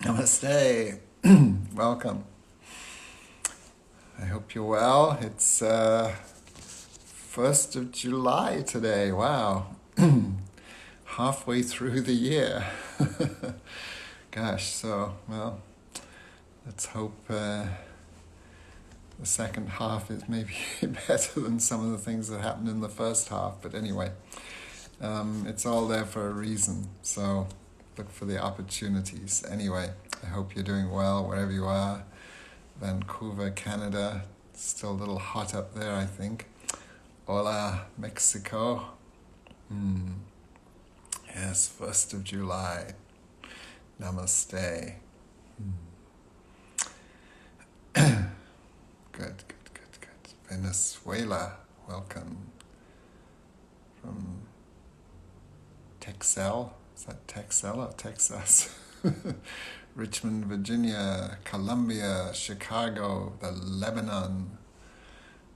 Namaste. Welcome. I hope you're well. It's 1st of July today. Wow. Halfway through the year. Gosh, well, let's hope the second half is maybe better than some of the things that happened in the first half. But anyway, it's all there for a reason. So look for the opportunities. Anyway, I hope you're doing well wherever you are. Vancouver, Canada, still a little hot up there, I think. Hola, Mexico. Yes, 1st of July. Namaste. Good. Venezuela, welcome. From Texel, is that Texel or Texas? Richmond, Virginia, Columbia, Chicago, the Lebanon,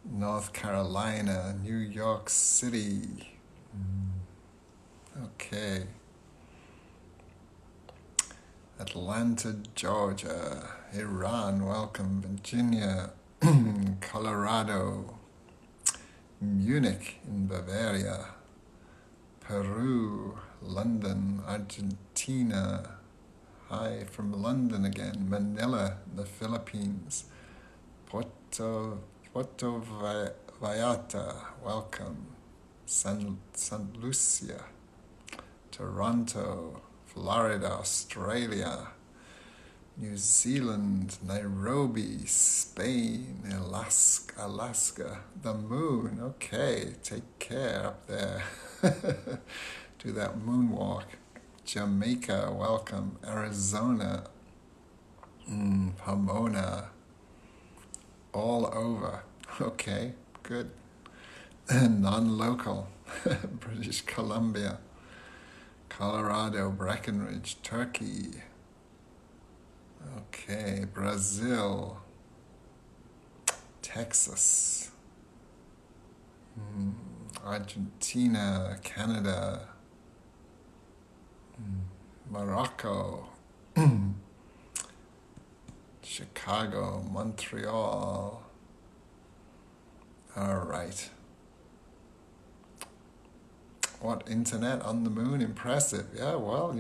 North Carolina, New York City. Okay. Atlanta, Georgia, Iran, welcome. Virginia, Colorado, Munich in Bavaria, Peru, London, Argentina. Hi from London again. Manila, the Philippines. Puerto Vallarta, welcome. San Lucia, Toronto, Florida, Australia, New Zealand, Nairobi, Spain, Alaska, the moon. Okay, take care up there. Do that moonwalk. Jamaica, welcome. Arizona, Pomona, all over. Okay, good. Non-local, British Columbia, Colorado, Breckenridge, Turkey. Okay, Brazil, Texas, Argentina, Canada, Morocco, Chicago, Montreal. All right. What, internet on the moon? Impressive. Yeah, well,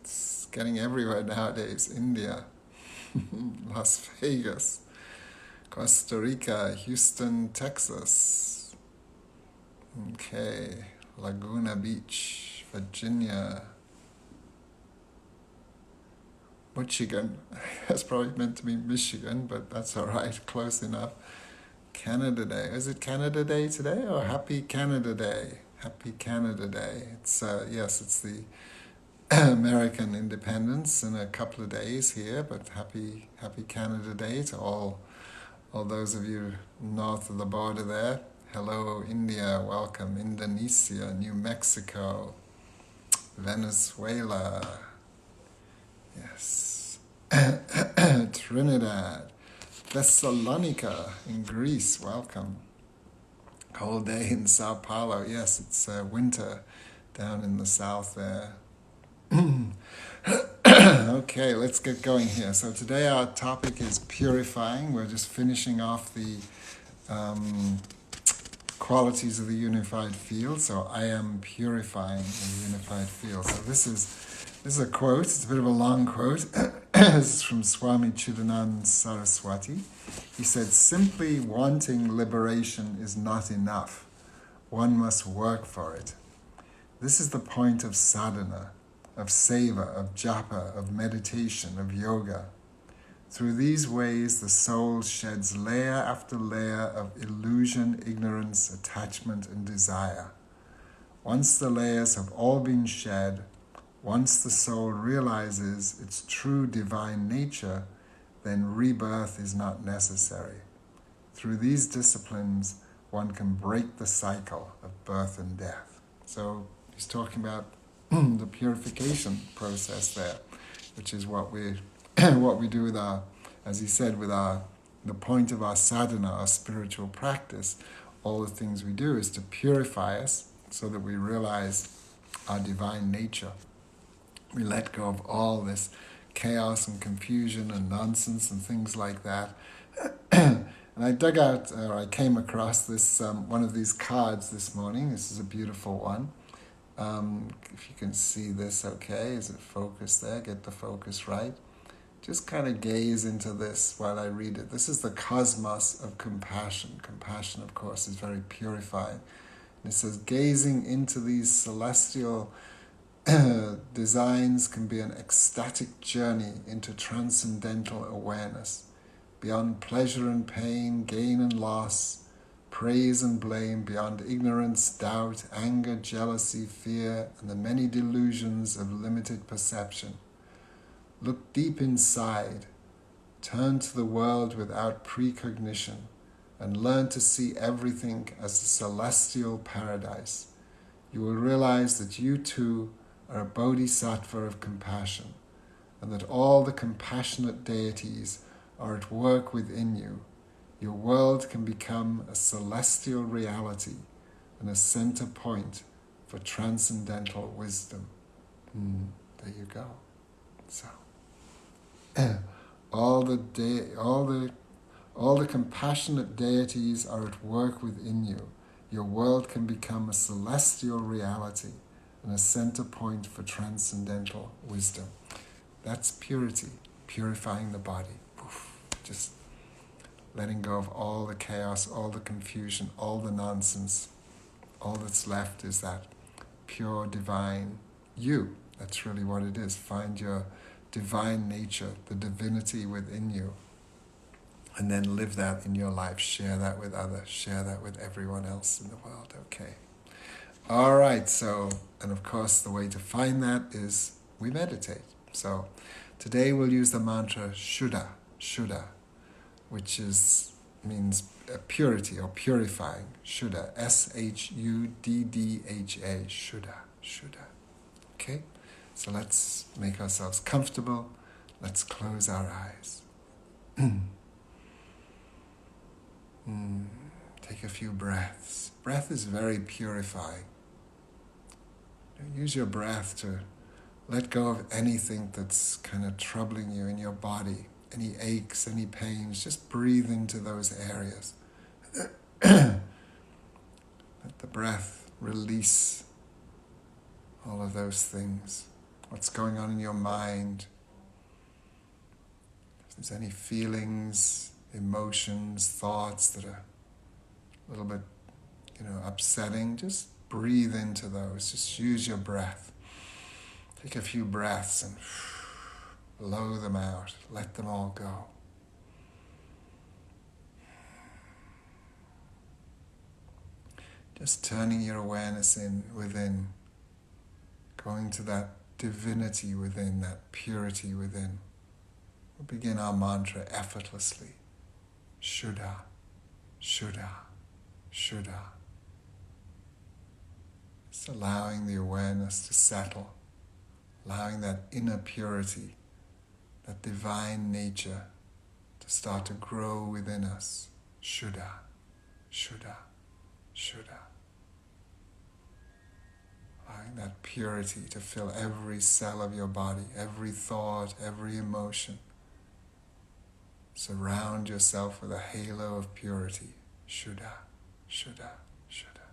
it's getting everywhere nowadays. India, Las Vegas, Costa Rica, Houston, Texas. Okay, Laguna Beach, Virginia, Michigan. That's probably meant to be Michigan, but that's all right, close enough. Canada Day. Is it Canada Day today or Happy Canada Day? Happy Canada Day. It's yes, it's the American independence in a couple of days here, but happy Canada Day to all those of you north of the border there. Hello, India. Welcome. Indonesia, New Mexico, Venezuela. Yes. Trinidad, Thessalonika in Greece, welcome. Cold day in Sao Paulo. Yes, it's winter down in the south there. Okay, let's get going here. So today our topic is purifying. We're just finishing off the qualities of the unified field. So I am purifying the unified field. So this is a quote. It's a bit of a long quote. This is from Swami Chidanand Saraswati. He said, "Simply wanting liberation is not enough. One must work for it. This is the point of sadhana, of seva, of japa, of meditation, of yoga. Through these ways, the soul sheds layer after layer of illusion, ignorance, attachment, and desire. Once the layers have all been shed, once the soul realizes its true divine nature, then rebirth is not necessary. Through these disciplines, one can break the cycle of birth and death." So he's talking about the purification process there, which is what we do with our, as he said, with the point of our sadhana, our spiritual practice. All the things we do is to purify us so that we realize our divine nature. We let go of all this chaos and confusion and nonsense and things like that. And I dug out, or I came across this one of these cards this morning. This is a beautiful one. If you can see this okay, is it focused there? Get the focus right. Just kind of gaze into this while I read it. This is the cosmos of compassion. Compassion, of course, is very purifying. And it says, gazing into these celestial designs can be an ecstatic journey into transcendental awareness, beyond pleasure and pain, gain and loss, praise and blame, beyond ignorance, doubt, anger, jealousy, fear, and the many delusions of limited perception. Look deep inside, turn to the world without precognition, and learn to see everything as a celestial paradise. You will realize that you too are a bodhisattva of compassion, and that all the compassionate deities are at work within you. Your world can become a celestial reality and a center point for transcendental wisdom. There you go. So, all the compassionate deities are at work within you. Your world can become a celestial reality and a center point for transcendental wisdom. That's purity, purifying the body. Just letting go of all the chaos, all the confusion, all the nonsense. All that's left is that pure divine you. That's really what it is. Find your divine nature, the divinity within you, and then live that in your life. Share that with others. Share that with everyone else in the world. Okay. All right. So, and of course, the way to find that is we meditate. So, today we'll use the mantra Shuddha, which means purity or purifying. Shuddha, Shuddha, Shuddha. Okay. So let's make ourselves comfortable. Let's close our eyes. Take a few breaths. Breath is very purifying. Use your breath to let go of anything that's kind of troubling you in your body. Any aches, any pains. Just breathe into those areas. Let the breath release all of those things. What's going on in your mind? If there's any feelings, emotions, thoughts that are a little bit, upsetting, just breathe into those. Just use your breath. Take a few breaths and blow them out. Let them all go. Just turning your awareness within, going to that divinity within, that purity within. We'll begin our mantra effortlessly. Shuddha, Shuddha, Shuddha. Just allowing the awareness to settle, allowing that inner purity, that divine nature to start to grow within us. Shuddha, Shuddha, Shuddha. Allowing that purity to fill every cell of your body, every thought, every emotion. Surround yourself with a halo of purity. Shuddha, Shuddha, Shuddha.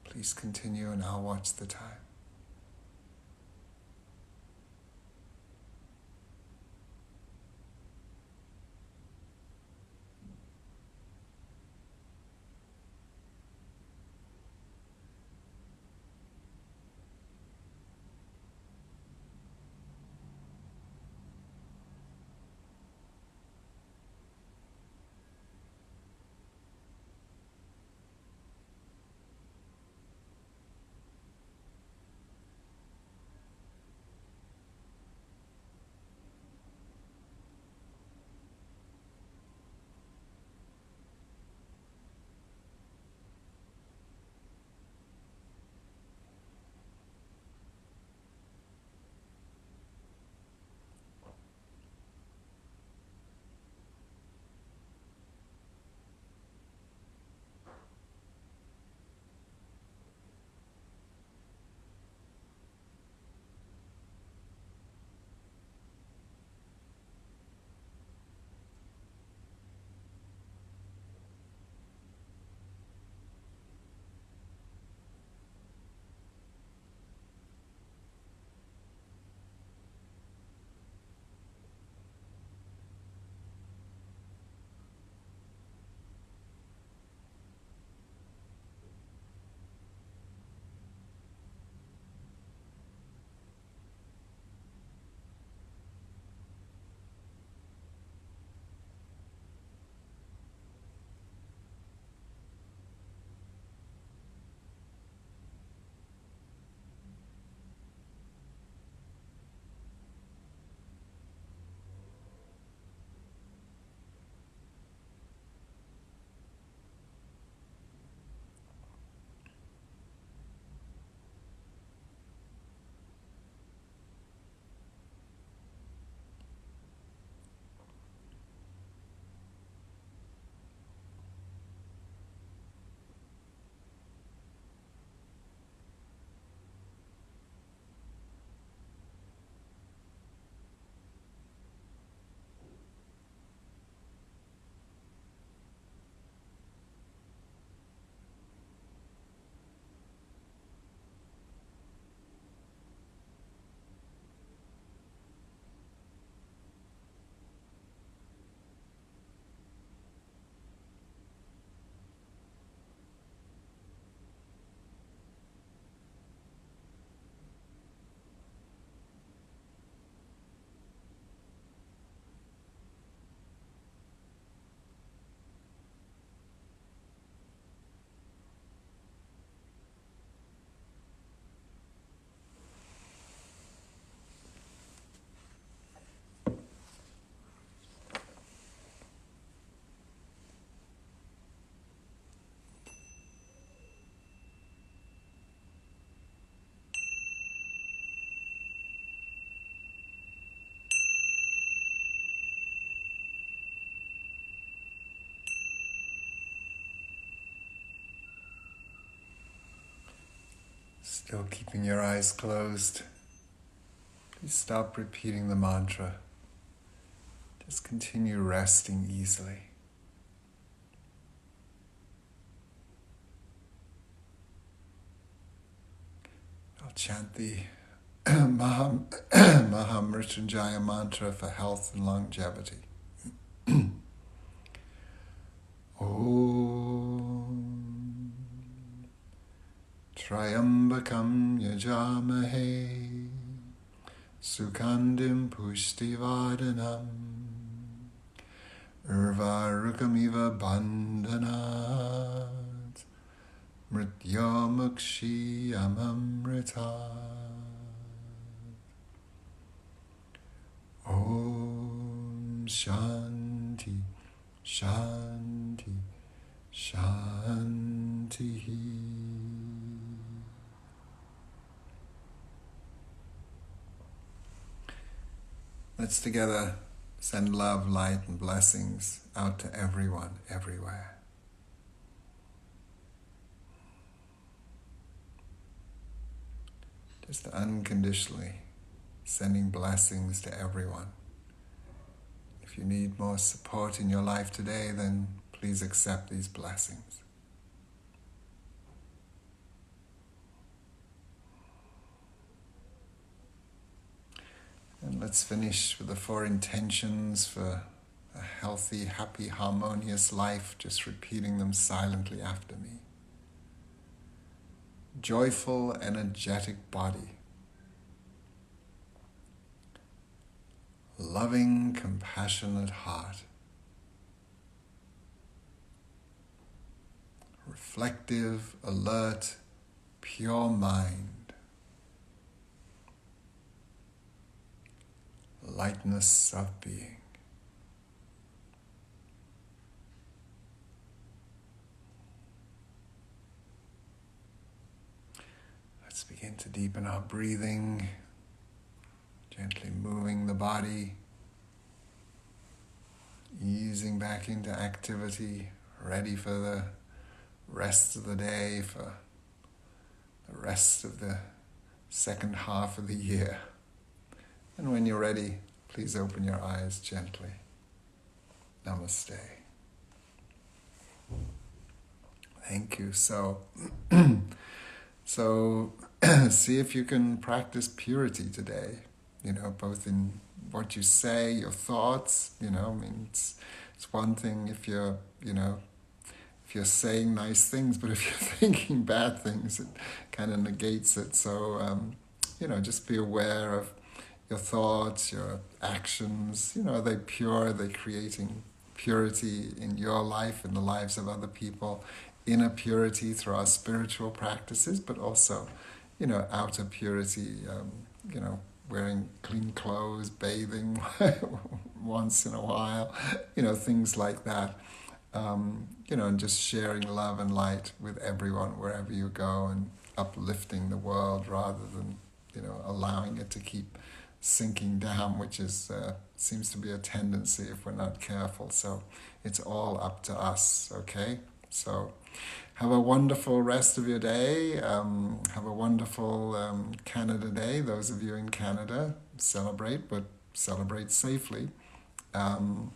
Please continue and I'll watch the time. Still keeping your eyes closed. Please stop repeating the mantra. Just continue resting easily. I'll chant the Mahamrityunjaya mantra for health and longevity. Om Trayambakam yajamahe Sukhandim pushtivadanam Urvarukamiva bandhanat Mrityamukshiyamamritat. Om Shanti Shanti Shanti. Let's together send love, light, and blessings out to everyone, everywhere. Just unconditionally sending blessings to everyone. If you need more support in your life today, then please accept these blessings. And let's finish with the 4 intentions for a healthy, happy, harmonious life, just repeating them silently after me. Joyful, energetic body. Loving, compassionate heart. Reflective, alert, pure mind. Lightness of being. Let's begin to deepen our breathing, gently moving the body, easing back into activity, ready for the rest of the day, for the rest of the second half of the year. And when you're ready, please open your eyes gently. Namaste. Thank you. So see if you can practice purity today, both in what you say, your thoughts, it's one thing if you're saying nice things, but if you're thinking bad things, it kind of negates it. So, just be aware of your thoughts, your actions. Are they pure? Are they creating purity in your life, in the lives of other people? Inner purity through our spiritual practices, but also, outer purity, wearing clean clothes, bathing once in a while, things like that. And just sharing love and light with everyone wherever you go, and uplifting the world rather than, allowing it to keep sinking down, which is seems to be a tendency if we're not careful. So it's all up to us, okay? So have a wonderful rest of your day. Have a wonderful Canada Day. Those of you in Canada, celebrate, but celebrate safely. And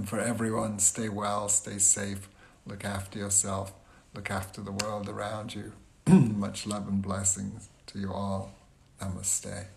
for everyone, stay well, stay safe, look after yourself, look after the world around you. Much love and blessings to you all. Namaste.